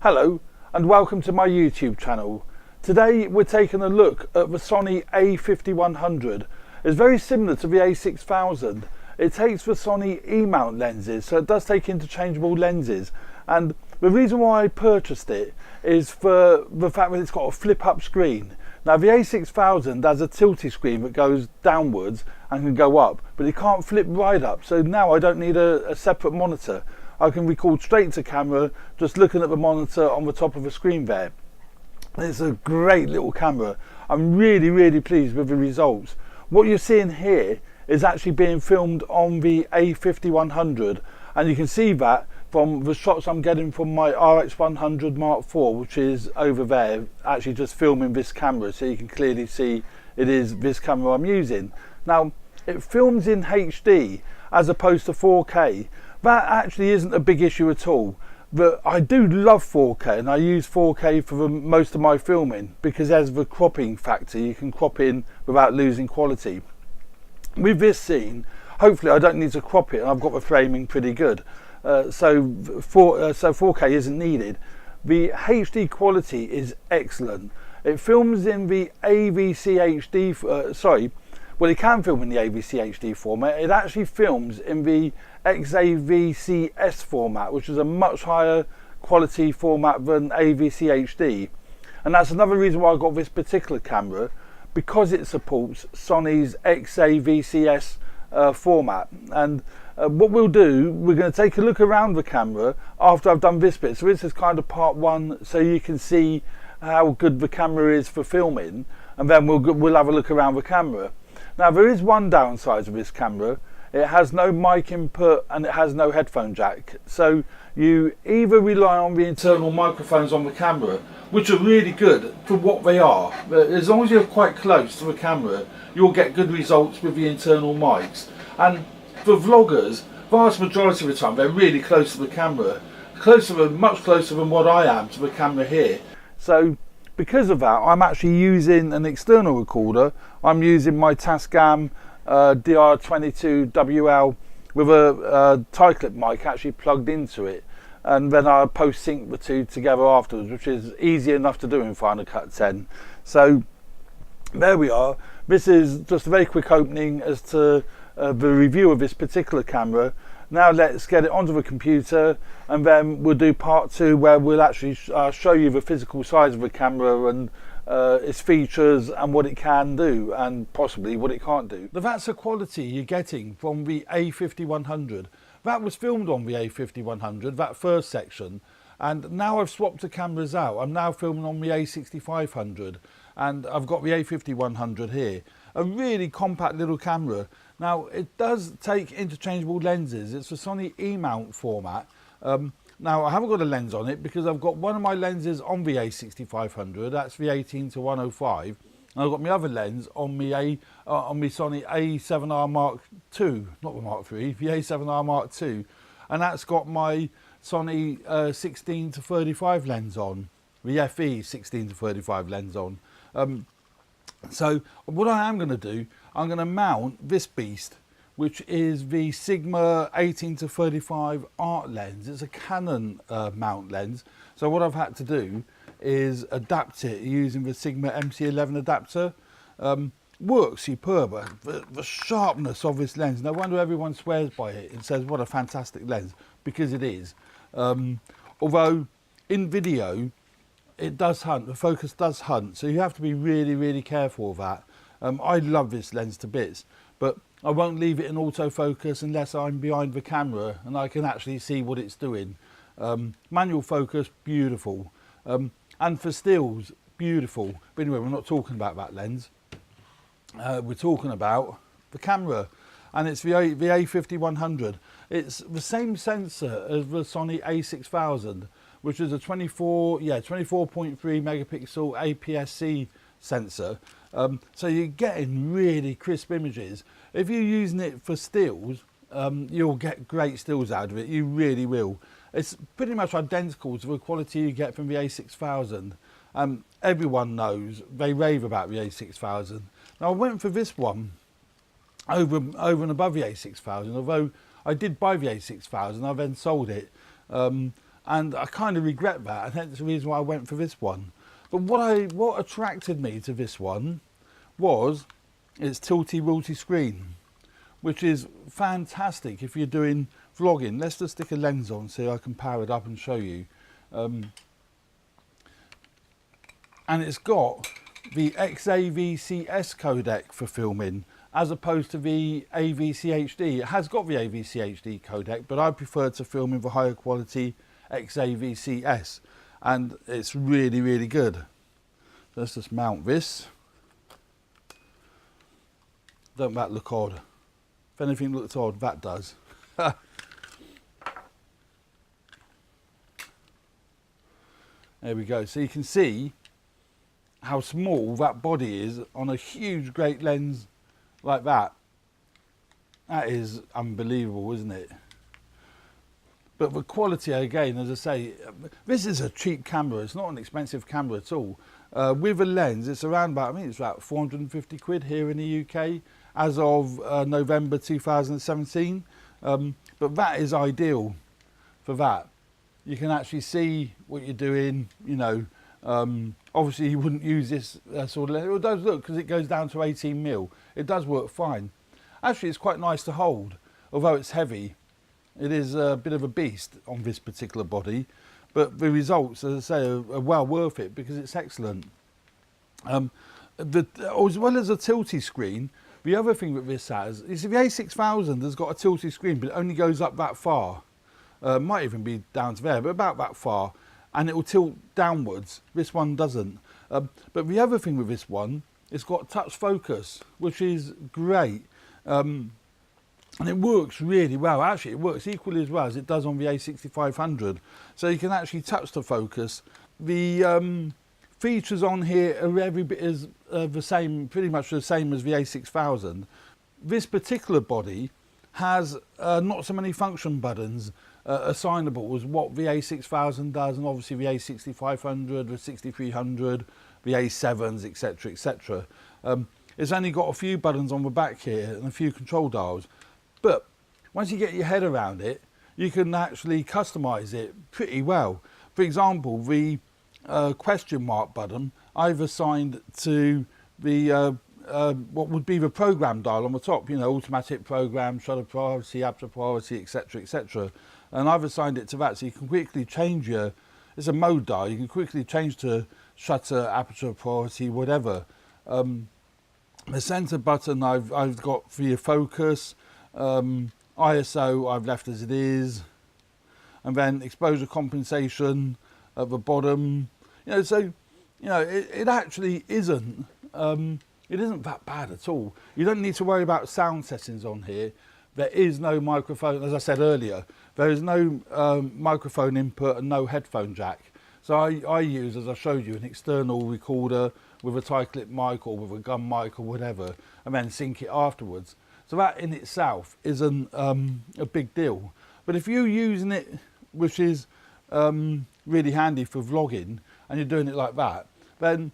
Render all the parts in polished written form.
Hello and welcome to my YouTube channel. Today we're taking a look at the Sony a5100. It's very similar to the a6000. It takes the Sony E-mount lenses, so it does take interchangeable lenses, and the reason why I purchased it is for the fact that it's got a flip up screen. Now the a6000 has a tilty screen that goes downwards and can go up, but it can't flip right up, so now I don't need a separate monitor. I can record straight to camera just looking at the monitor on the top of the screen there. It's a great little camera. I'm really pleased with the results. What you're seeing here is actually being filmed on the a5100, and you can see that from the shots I'm getting from my RX100 Mark IV, which is over there, actually just filming this camera, so you can clearly see it is this camera I'm using. Now it films in HD as opposed to 4K. That actually isn't a big issue at all, but I do love 4K, and I use 4K for most of my filming because there's the cropping factor. You can crop in without losing quality. With this scene, hopefully I don't need to crop it, and I've got the framing pretty good, so 4K isn't needed. The HD quality is excellent. It films in the APSC HD, well, it can film in the APSC HD format. It actually films in the APSC format, which is a much higher quality format than APSC HD. And that's another reason why I got this particular camera, because it supports Sony's APSC format. And what we'll do, we're going to take a look around the camera after I've done this bit. So this is kind of part one, so you can see how good the camera is for filming, and then we'll have a look around the camera. Now there is one downside of this camera. It has no mic input and it has no headphone jack. So you either rely on the internal microphones on the camera, which are really good for what they are. As long as you're quite close to the camera, you'll get good results with the internal mics. And for vloggers, vast majority of the time they're really close to the camera, much closer than what I am to the camera here. So because of that, I'm actually using an external recorder. I'm using my Tascam DR22WL with a tie clip mic actually plugged into it, and then I post sync the two together afterwards, which is easy enough to do in Final Cut 10. So there we are. This is just a very quick opening as to the review of this particular camera. Now let's get it onto the computer, and then we'll do part two, where we'll actually show you the physical size of the camera and its features and what it can do and possibly what it can't do. But that's the quality you're getting from the a5100. That was filmed on the a5100, that first section, and now I've swapped the cameras out. I'm now filming on the a6500, and I've got the a5100 here. A really compact little camera. Now it does take interchangeable lenses. It's a Sony E-mount format. Now I haven't got a lens on it because I've got one of my lenses on the a6500, that's the 18-105, and I've got my other lens on my Sony A7R Mark II, not the Mark III, the A7R Mark II, and that's got my Sony 16-35 lens on, the FE 16-35 lens on. So what I am going to do, I'm going to mount this beast, which is the Sigma 18-35 art lens. It's a Canon mount lens. So what I've had to do is adapt it using the Sigma MC11 adapter. Works superb. The sharpness of this lens, no wonder everyone swears by it and says what a fantastic lens, because it is. Although in video it does hunt, the focus does hunt, so you have to be really careful of that. I love this lens to bits, but I won't leave it in autofocus unless I'm behind the camera and I can actually see what it's doing. Manual focus, beautiful. And for stills, beautiful. But anyway, we're not talking about that lens. We're talking about the camera, and it's the a5100. It's the same sensor as the Sony a6000, which is a 24.3 megapixel APS-C sensor. So you're getting really crisp images. If you're using it for stills, you'll get great stills out of it. You really will. It's pretty much identical to the quality you get from the a6000. Everyone knows, they rave about the a6000. Now I went for this one over and above the a6000, although I did buy the a6000, I then sold it. and I kind of regret that, and that's the reason why I went for this one. But what attracted me to this one was its tilty-wilty screen, which is fantastic if you're doing vlogging. Let's just stick a lens on so I can power it up and show you. And it's got the XAVCS codec for filming, as opposed to the AVC HD. It has got the AVC HD codec, but I prefer to film in the higher quality XAVCS, and it's really, really good. Let's just mount this. Don't that look odd? If anything looks odd, that does. There we go. So you can see how small that body is on a huge great lens like that. That is unbelievable, isn't it? But the quality, again, as I say, this is a cheap camera. It's not an expensive camera at all. With a lens, it's around about, I mean, it's about 450 quid here in the UK as of November 2017. But that is ideal for that. You can actually see what you're doing, you know. Obviously, you wouldn't use this sort of lens. It does look, because it goes down to 18mm. It does work fine. Actually, it's quite nice to hold, although it's heavy. It is a bit of a beast on this particular body, but the results, as I say, are well worth it because it's excellent. As well as a tilty screen, the other thing that this has is the A6000 has got a tilty screen, but it only goes up that far. Might even be down to there, but about that far, and it will tilt downwards. This one doesn't. But the other thing with this one, it's got touch focus, which is great. And it works really well. Actually, it works equally as well as it does on the A6500. So you can actually touch the focus. The features on here are every bit as the same, pretty much the same as the A6000. This particular body has not so many function buttons assignable as what the A6000 does, and obviously the A6500, the 6300, the A7s, etc, etc. It's only got a few buttons on the back here and a few control dials. But once you get your head around it, you can actually customize it pretty well. For example, the question mark button I've assigned to the what would be the program dial on the top, you know, automatic program, shutter privacy, aperture privacy, etc, etc. And I've assigned it to that, so you can quickly change your, it's a mode dial, you can quickly change to shutter, aperture privacy, whatever. The center button I've got for your focus. ISO I've left as it is, and then exposure compensation at the bottom. You know, so you know it actually isn't that bad at all. You don't need to worry about sound settings on here. There is no microphone, as I said earlier. There is no microphone input and no headphone jack. So I use, as I showed you, an external recorder with a tie clip mic or with a gun mic or whatever, and then sync it afterwards. So that in itself isn't a big deal. But if you're using it, which is really handy for vlogging, and you're doing it like that, then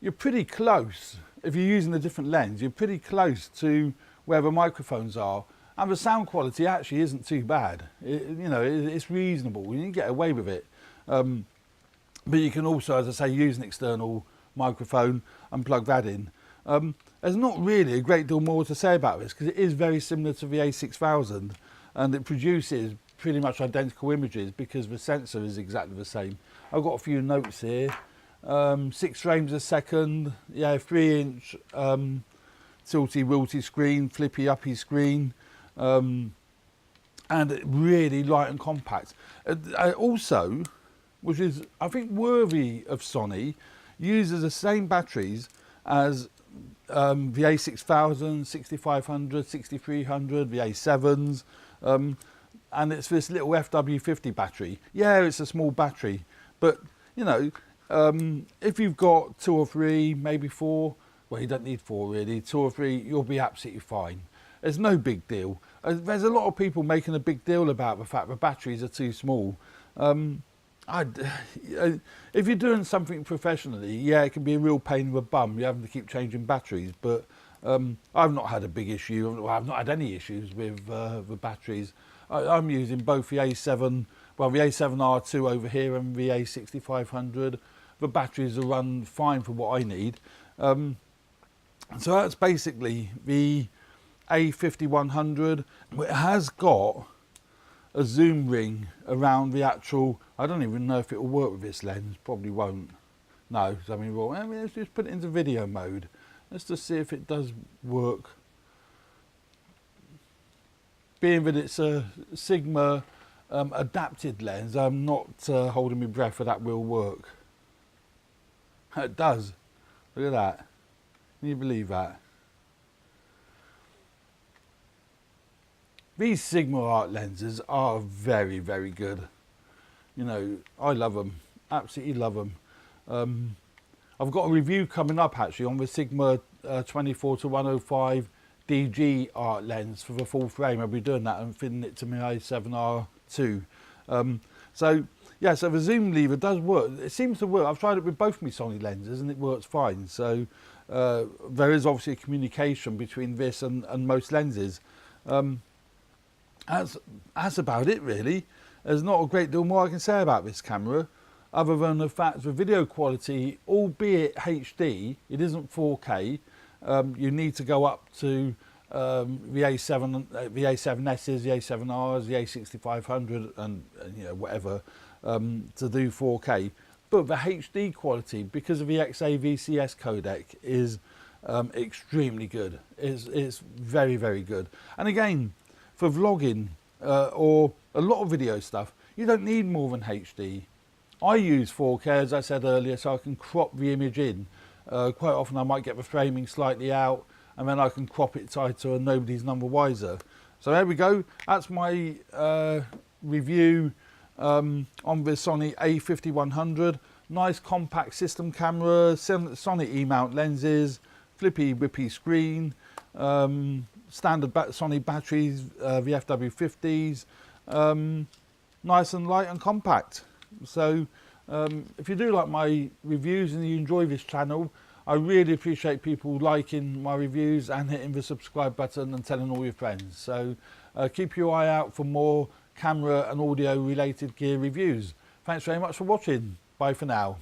you're pretty close. If you're using a different lens, you're pretty close to where the microphones are. And the sound quality actually isn't too bad. You know, it's reasonable. You can get away with it. But you can also, as I say, use an external microphone and plug that in. There's not really a great deal more to say about this because it is very similar to the A6000, and it produces pretty much identical images because the sensor is exactly the same. I've got a few notes here. 6 frames a second, yeah, 3-inch tilty-wilty screen, flippy-uppy screen, and really light and compact. Also, which is, I think, worthy of Sony, uses the same batteries as the A6000, 6500, 6300, the A7s, and it's this little FW50 battery. Yeah, it's a small battery, but you know, if you've got 2 or 3, maybe 4, well, you don't need 4 really, 2 or 3, you'll be absolutely fine. There's no big deal. There's a lot of people making a big deal about the fact the batteries are too small. If you're doing something professionally, yeah, it can be a real pain in the bum. You're having to keep changing batteries, but I've not had a big issue. I've not had any issues with the batteries. I'm using both the A7 well, the A7R2 over here and the A6500. The batteries will run fine for what I need. So that's basically the A5100. It has got a zoom ring around the actual, I don't even know if it will work with this lens, probably won't. No, I mean, well, let's just put it into video mode. Let's just see if it does work. Being that it's a Sigma adapted lens, I'm not holding my breath for that will work. It does. Look at that. Can you believe that? These Sigma art lenses are very, very good. You know, I love them. Absolutely love them. I've got a review coming up actually on the Sigma 24-105 DG art lens for the full frame. I'll be doing that and fitting it to my A7R2. So yeah, so the zoom lever does work. It seems to work. I've tried it with both my Sony lenses and it works fine. So there is obviously a communication between this and most lenses. That's about it really. There's not a great deal more I can say about this camera, other than the fact the video quality, albeit HD, it isn't 4K. You need to go up to the A7Ss, the A7Rs, the A6500, and you know, whatever to do 4K. But the HD quality, because of the XAVCS codec, is extremely good. It's very, very good. And again, for vlogging or a lot of video stuff, you don't need more than HD. I use 4K, as I said earlier, so I can crop the image in. Quite often I might get the framing slightly out and then I can crop it tighter and nobody's none the wiser. So there we go. That's my review on the Sony a5100. Nice compact system camera, Sony E-mount lenses, flippy whippy screen, standard Sony batteries, the FW50s, nice and light and compact. So if you do like my reviews and you enjoy this channel, I really appreciate people liking my reviews and hitting the subscribe button and telling all your friends. So keep your eye out for more camera and audio related gear reviews. Thanks very much for watching. Bye for now.